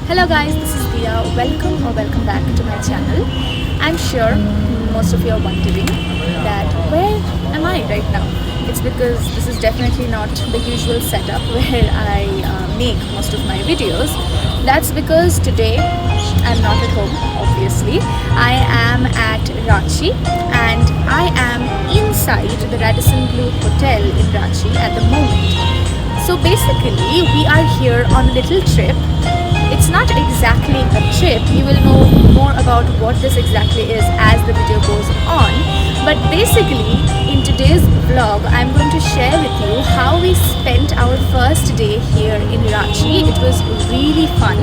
Hello guys, this is Diya. Welcome back to my channel. I'm sure most of you are wondering that where am I right now? It's because this is definitely not the usual setup where I make most of my videos. That's because today I'm not at home, obviously. I am at Ranchi and I am inside the Radisson Blue Hotel in Ranchi at the moment. So basically, we are here on a little trip. It's not exactly a trip, you will know more about what this exactly is as the video goes on. But basically, in today's vlog, I'm going to share with you how we spent our first day here in Ranchi. It was really fun,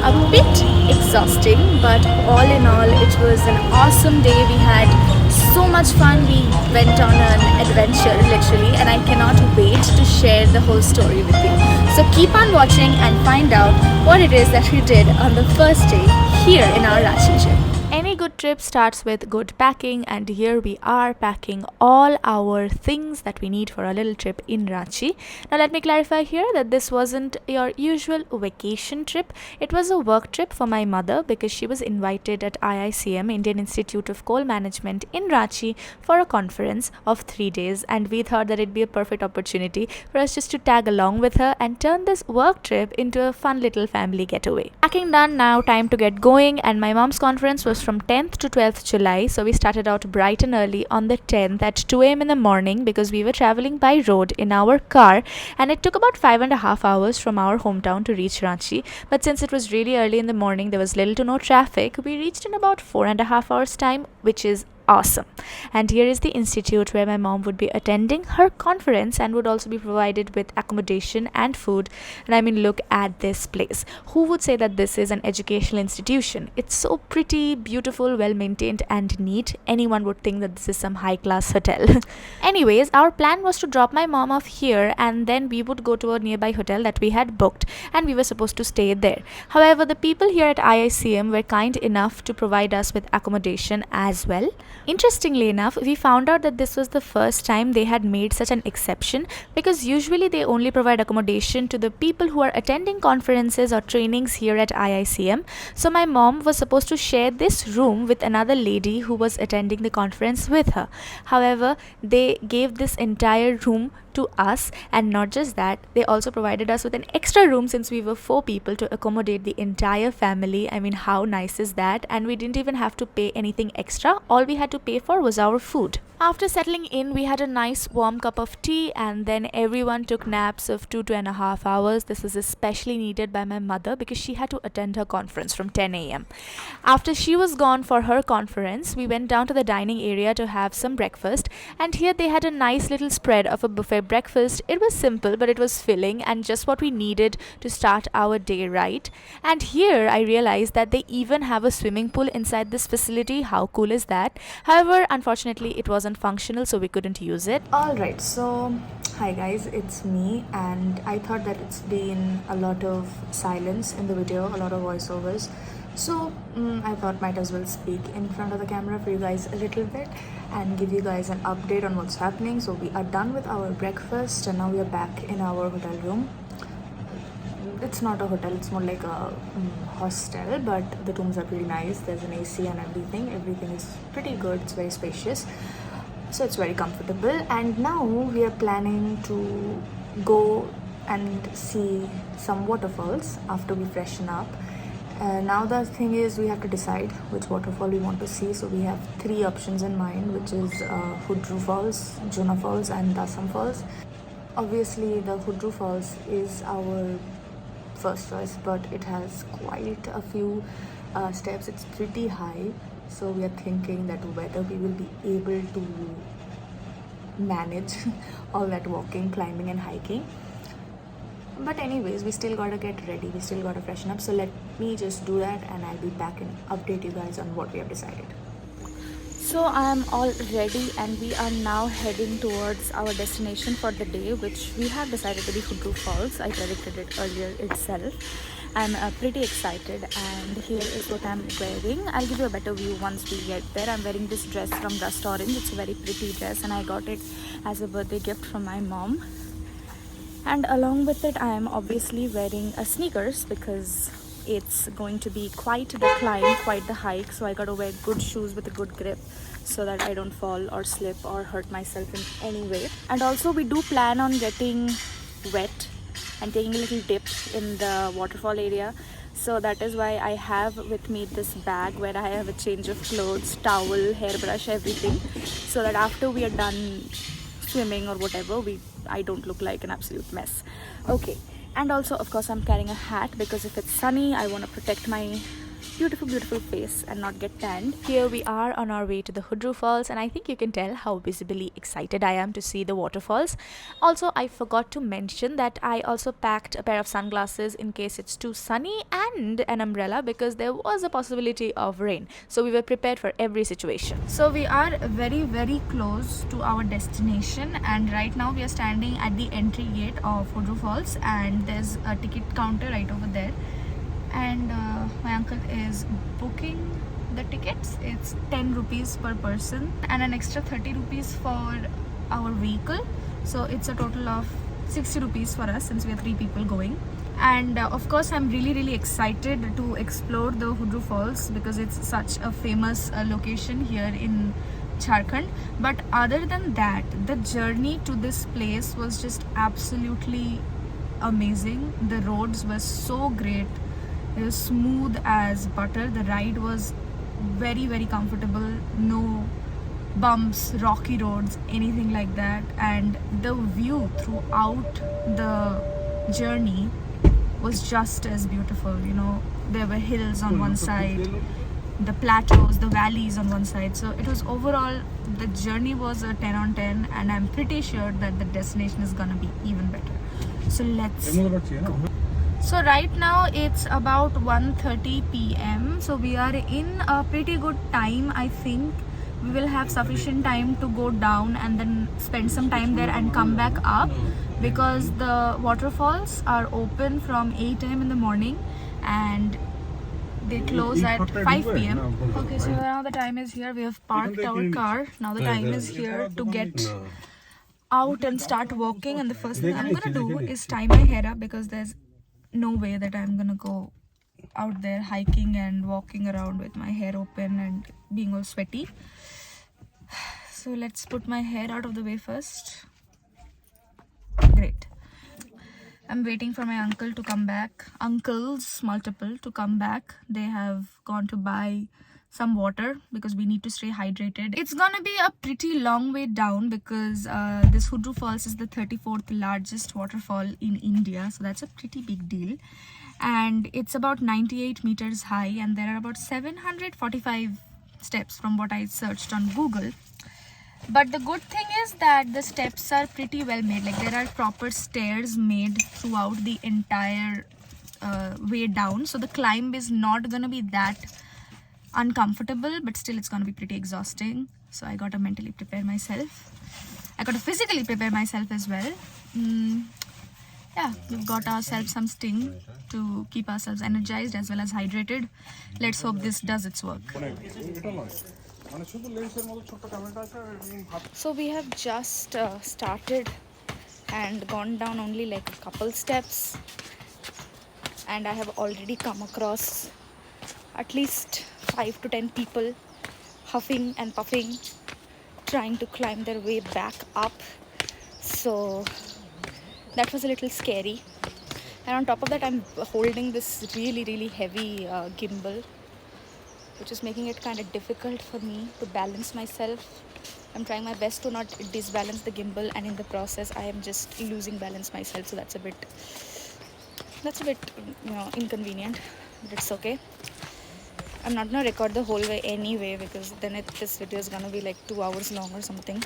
a bit exhausting, but all in all, it was an awesome day. We had so much fun. We went on an adventure literally, and I cannot wait to share the whole story with you. So keep on watching and find out what it is that we did on the first day here in our Ranchi trip. Any good trip starts with good packing, and here we are packing all our things that we need for a little trip in Ranchi. Now let me clarify here that this wasn't your usual vacation trip. It was a work trip for my mother because she was invited at IICM, Indian Institute of Coal Management in Ranchi, for a conference of 3 days, and we thought that it'd be a perfect opportunity for us just to tag along with her and turn this work trip into a fun little family getaway. Packing done, now time to get going, and my mom's conference was from 10th to 12th July, so we started out bright and early on the 10th at 2 a.m. in the morning because we were traveling by road in our car, and it took about 5.5 hours from our hometown to reach Ranchi. But since it was really early in the morning, there was little to no traffic. We reached in about 4.5 hours time, which is awesome. And here is the institute where my mom would be attending her conference and would also be provided with accommodation and food. And I mean, look at this place. Who would say that this is an educational institution? It's so pretty, beautiful, well maintained and neat. Anyone would think that this is some high class hotel. Anyways, our plan was to drop my mom off here and then we would go to a nearby hotel that we had booked, and we were supposed to stay there. However, the people here at IICM were kind enough to provide us with accommodation as well. Interestingly enough, we found out that this was the first time they had made such an exception, because usually they only provide accommodation to the people who are attending conferences or trainings here at IICM. So my mom was supposed to share this room with another lady who was attending the conference with her. However, they gave this entire room to us, and not just that, they also provided us with an extra room since we were 4 people to accommodate the entire family. I mean, how nice is that? And we didn't even have to pay anything extra. All we had to pay for was our food. After settling in, we had a nice warm cup of tea, and then everyone took naps of 2.5 hours. This was especially needed by my mother because she had to attend her conference from 10 a.m. After she was gone for her conference, we went down to the dining area to have some breakfast, and here they had a nice little spread of a buffet breakfast. It was simple, but it was filling and just what we needed to start our day right. And here I realized that they even have a swimming pool inside this facility. How cool is that? However, unfortunately, it wasn't functional, so we couldn't use it. Alright, so hi guys, it's me, and I thought that it's been a lot of silence in the video, a lot of voiceovers. So I thought might as well speak in front of the camera for you guys a little bit and give you guys an update on what's happening. So we are done with our breakfast and now we are back in our hotel room. It's not a hotel, it's more like a hostel, but the rooms are pretty nice. There's an AC and everything is pretty good. It's very spacious, so it's very comfortable. And now we are planning to go and see some waterfalls after we freshen up. Now the thing is, we have to decide which waterfall we want to see. So we have 3 options in mind, which is Hundru Falls, Jonha Falls and Dassam Falls. Obviously the Hundru Falls is our first choice, but it has quite a few steps. It's pretty high, so we are thinking that whether we will be able to manage all that walking, climbing and hiking. But anyways, we still gotta get ready, we still gotta freshen up. So let me just do that and I'll be back and update you guys on what we have decided. So I am all ready and we are now heading towards our destination for the day, which we have decided to be Hundru Falls. I predicted it earlier itself. I'm pretty excited, and here is what I'm wearing. I'll give you a better view once we get there. I'm wearing this dress from Rust Orange. It's a very pretty dress and I got it as a birthday gift from my mom. And along with it, I am obviously wearing a sneakers because it's going to be quite the climb, quite the hike, so I gotta wear good shoes with a good grip so that I don't fall or slip or hurt myself in any way. And also we do plan on getting wet and taking a little dip in the waterfall area, so that is why I have with me this bag where I have a change of clothes, towel, hairbrush, everything, so that after we are done swimming or whatever, I don't look like an absolute mess. Okay, and also of course I'm carrying a hat because if it's sunny I want to protect my beautiful face and not get tanned. Here we are on our way to the Hundru falls, and I think you can tell how visibly excited I am to see the waterfalls. Also, I forgot to mention that I also packed a pair of sunglasses in case it's too sunny, and an umbrella because there was a possibility of rain, so we were prepared for every situation. So we are very close to our destination, and right now we are standing at the entry gate of Hundru falls, and there's a ticket counter right over there, and my uncle is booking the tickets. It's 10 rupees per person and an extra 30 rupees for our vehicle, so it's a total of 60 rupees for us since we are 3 people going. And of course I'm really excited to explore the Hundru falls because it's such a famous location here in Jharkhand. But other than that, the journey to this place was just absolutely amazing. The roads were so great. It was smooth as butter. The ride was very comfortable. No bumps, rocky roads, anything like that. And the view throughout the journey was just as beautiful. You know, there were hills on one side, the plateaus, the valleys on one side. So it was overall, the journey was a 10 on 10, and I'm pretty sure that the destination is gonna be even better. So let's go. So right now it's about 1:30 p.m. so we are in a pretty good time. I think we will have sufficient time to go down and then spend some time there and come back up, because the waterfalls are open from 8 a.m. in the morning and they close at 5 p.m. Okay, so now the time is here. We have parked our car. Now the time is here to get out and start walking, and the first thing I'm gonna do is tie my hair up because there's no way that I'm gonna go out there hiking and walking around with my hair open and being all sweaty. So let's put my hair out of the way first. Great. I'm waiting for my uncle to come back. Uncles, multiple, to come back. They have gone to buy some water because we need to stay hydrated. It's gonna be a pretty long way down because this Hundru Falls is the 34th largest waterfall in India, so that's a pretty big deal. And it's about 98 meters high, and there are about 745 steps from what I searched on Google. But the good thing is that the steps are pretty well made. Like, there are proper stairs made throughout the entire way down, so the climb is not gonna be that uncomfortable, but still it's gonna be pretty exhausting. So I gotta mentally prepare myself. I gotta physically prepare myself as well. Yeah, we've got ourselves some sting to keep ourselves energized as well as hydrated. Let's hope this does its work. So we have just started and gone down only like a couple steps, and I have already come across at least 5 to 10 people huffing and puffing, trying to climb their way back up. So that was a little scary. And on top of that, I'm holding this really heavy gimbal, which is making it kind of difficult for me to balance myself. I'm trying my best to not disbalance the gimbal, and in the process I am just losing balance myself, so that's a bit inconvenient, but it's okay. I'm not gonna record the whole way anyway, because then this video is gonna be like 2 hours long or something.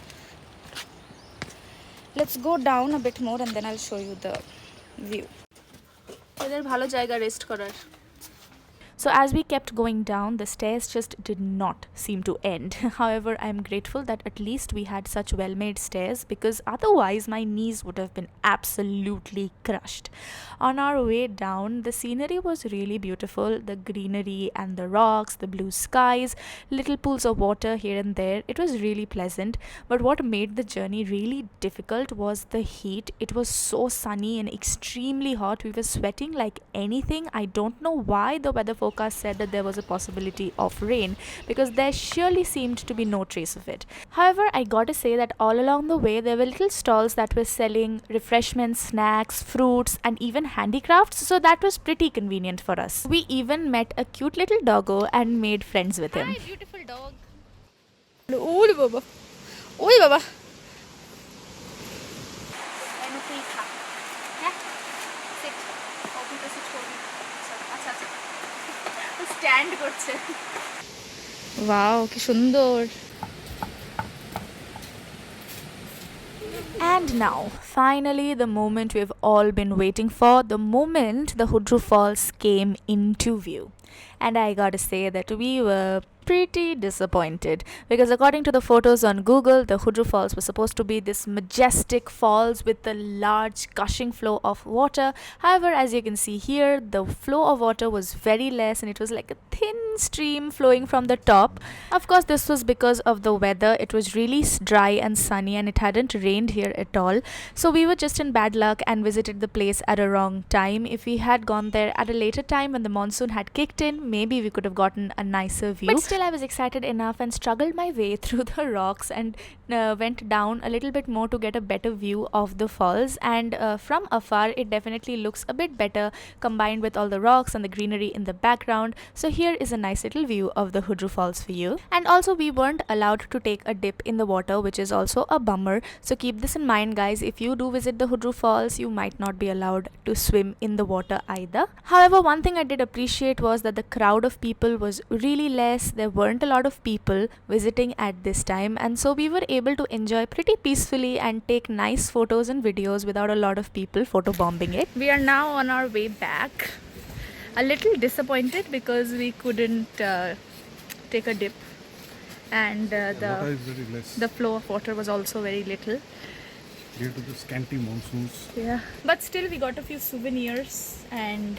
Let's go down a bit more and then I'll show you the view. এদের ভালো জায়গা rest করার. So as we kept going down, the stairs just did not seem to end. However, I am grateful that at least we had such well-made stairs, because otherwise my knees would have been absolutely crushed. On our way down, the scenery was really beautiful. The greenery and the rocks, the blue skies, little pools of water here and there. It was really pleasant. But what made the journey really difficult was the heat. It was so sunny and extremely hot. We were sweating like anything. I don't know why the weather forecast said that there was a possibility of rain, because there surely seemed to be no trace of it. However, I gotta say that all along the way there were little stalls that were selling refreshments, snacks, fruits, and even handicrafts, so that was pretty convenient for us. We even met a cute little doggo and made friends with him. Hi, beautiful dog. Oi, Baba. Oi, Baba. Stand করছে। Wow, কি সুন্দর। And now, finally, the moment we've all been waiting for, the moment the Hundru Falls came into view. And I gotta say that we were pretty disappointed, because according to the photos on Google, the Hundru Falls was supposed to be this majestic falls with a large gushing flow of water. However, as you can see here, the flow of water was very less and it was like a thin stream flowing from the top. Of course, this was because of the weather. It was really dry and sunny and it hadn't rained here at all. So we were just in bad luck and visited the place at a wrong time. If we had gone there at a later time when the monsoon had kicked in, maybe we could have gotten a nicer view. But still, I was excited enough and struggled my way through the rocks and went down a little bit more to get a better view of the falls. And from afar, it definitely looks a bit better combined with all the rocks and the greenery in the background. So here is a nice little view of the Hundru Falls for you. And also, we weren't allowed to take a dip in the water, which is also a bummer. So keep this in mind, guys. If you do visit the Hundru Falls, you might not be allowed to swim in the water either. However, one thing I did appreciate was that the crowd of people was really less. There weren't a lot of people visiting at this time, and so we were able to enjoy pretty peacefully and take nice photos and videos without a lot of people photobombing it. We are now on our way back. A little disappointed because we couldn't take a dip, and the flow of water was also very little due to the scanty monsoons. Yeah, but still we got a few souvenirs and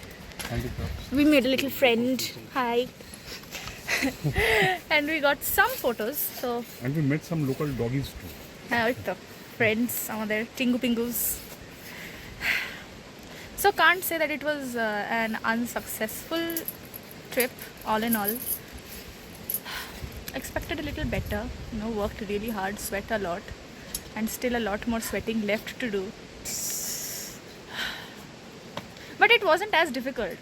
Handicrafts. we made a little friend. Hi. And we got some photos. So And we met some local doggies too. friends, some other tingu pingus. So can't say that it was an unsuccessful trip all in all. Expected a little better, worked really hard, sweat a lot, and still a lot more sweating left to do. But it wasn't as difficult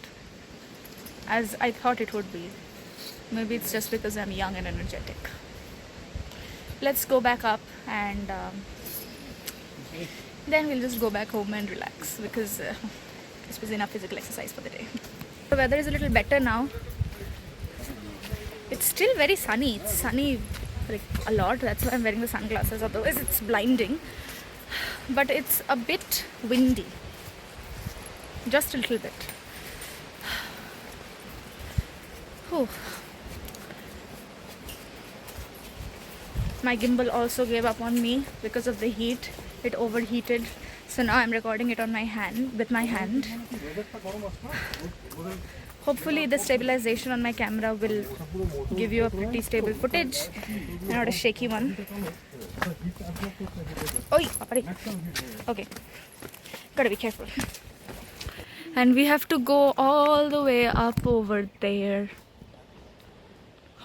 as I thought it would be. Maybe it's just because I'm young and energetic. Let's go back up and then we'll just go back home and relax, because this was enough physical exercise for the day. The weather is a little better now. It's still very sunny. It's sunny like a lot. That's why I'm wearing the sunglasses. Otherwise, it's blinding. But it's a bit windy. Just a little bit. Whew. My gimbal also gave up on me because of the heat. It overheated. So now I'm recording it on my hand, with my hand. Hopefully the stabilization on my camera will give you a pretty stable footage, not a shaky one. Oi, okay, gotta be careful. And we have to go all the way up over there.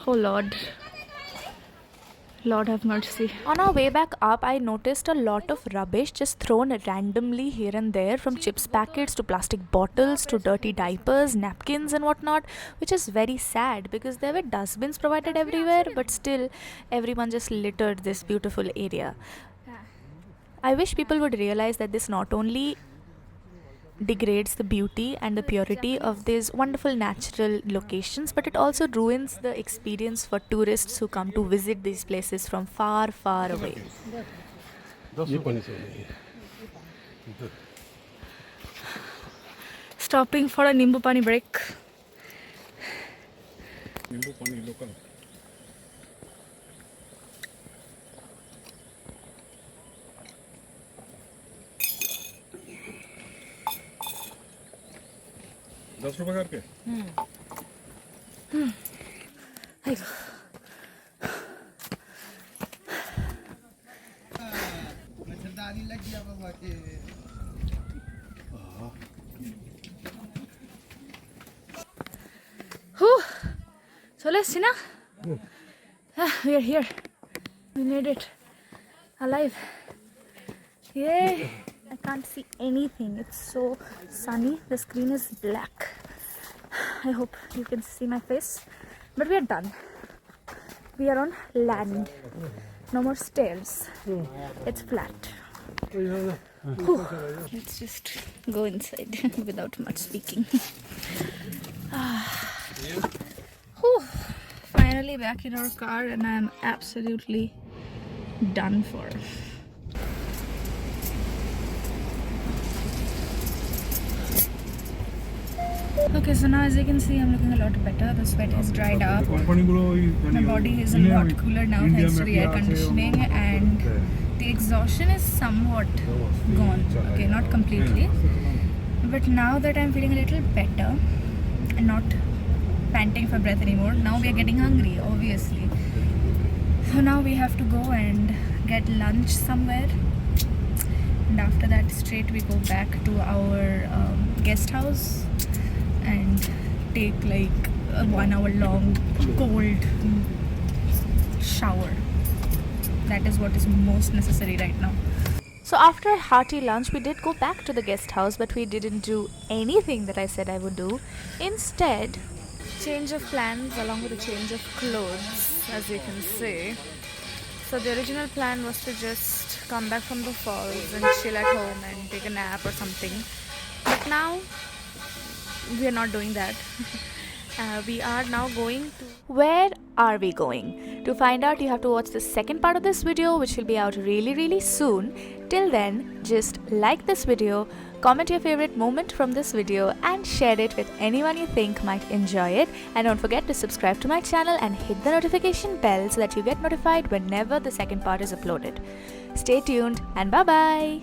Oh Lord. Lord have mercy. On our way back up, I noticed a lot of rubbish just thrown randomly here and there, from chips packets to plastic bottles to dirty diapers, napkins and whatnot, which is very sad because there were dustbins provided everywhere, but still everyone just littered this beautiful area. I wish people would realize that this not only degrades the beauty and the purity of these wonderful natural locations, but it also ruins the experience for tourists who come to visit these places from far, far away. Stopping for a nimbu pani break. नींबू पानी local. ₹10 करके. मच्छरदानी लग गया बाबा के. Whew. So let's see now. We are here. We made it alive. Yay! I can't see anything. It's so sunny. The screen is black. I hope you can see my face. But we are done. We are on land. No more stairs. It's flat. Whew. Let's just go inside without much speaking. Whew. Finally back in our car and I'm absolutely done for. Okay, so now as you can see, I'm looking a lot better. The sweat has dried up. My body is a lot cooler now thanks to the air conditioning, and the exhaustion is somewhat gone. Okay, not completely. But now that I'm feeling a little better and not panting for breath anymore, now we are getting hungry, obviously. So now we have to go and get lunch somewhere. And after that, straight we go back to our guest house and take like a 1 hour long cold shower. That is what is most necessary right now. So after a hearty lunch, we did go back to the guest house, but we didn't do anything that I said I would do. Instead, change of plans along with a change of clothes, as you can see. So the original plan was to just come back from the falls and chill at home and take a nap or something. But now we are not doing that. We are now going to... Where are we going? To find out, you have to watch the second part of this video, which will be out really soon. Till then, just like this video, comment your favorite moment from this video and share it with anyone you think might enjoy it. And don't forget to subscribe to my channel and hit the notification bell so that you get notified whenever the second part is uploaded. Stay tuned and bye-bye!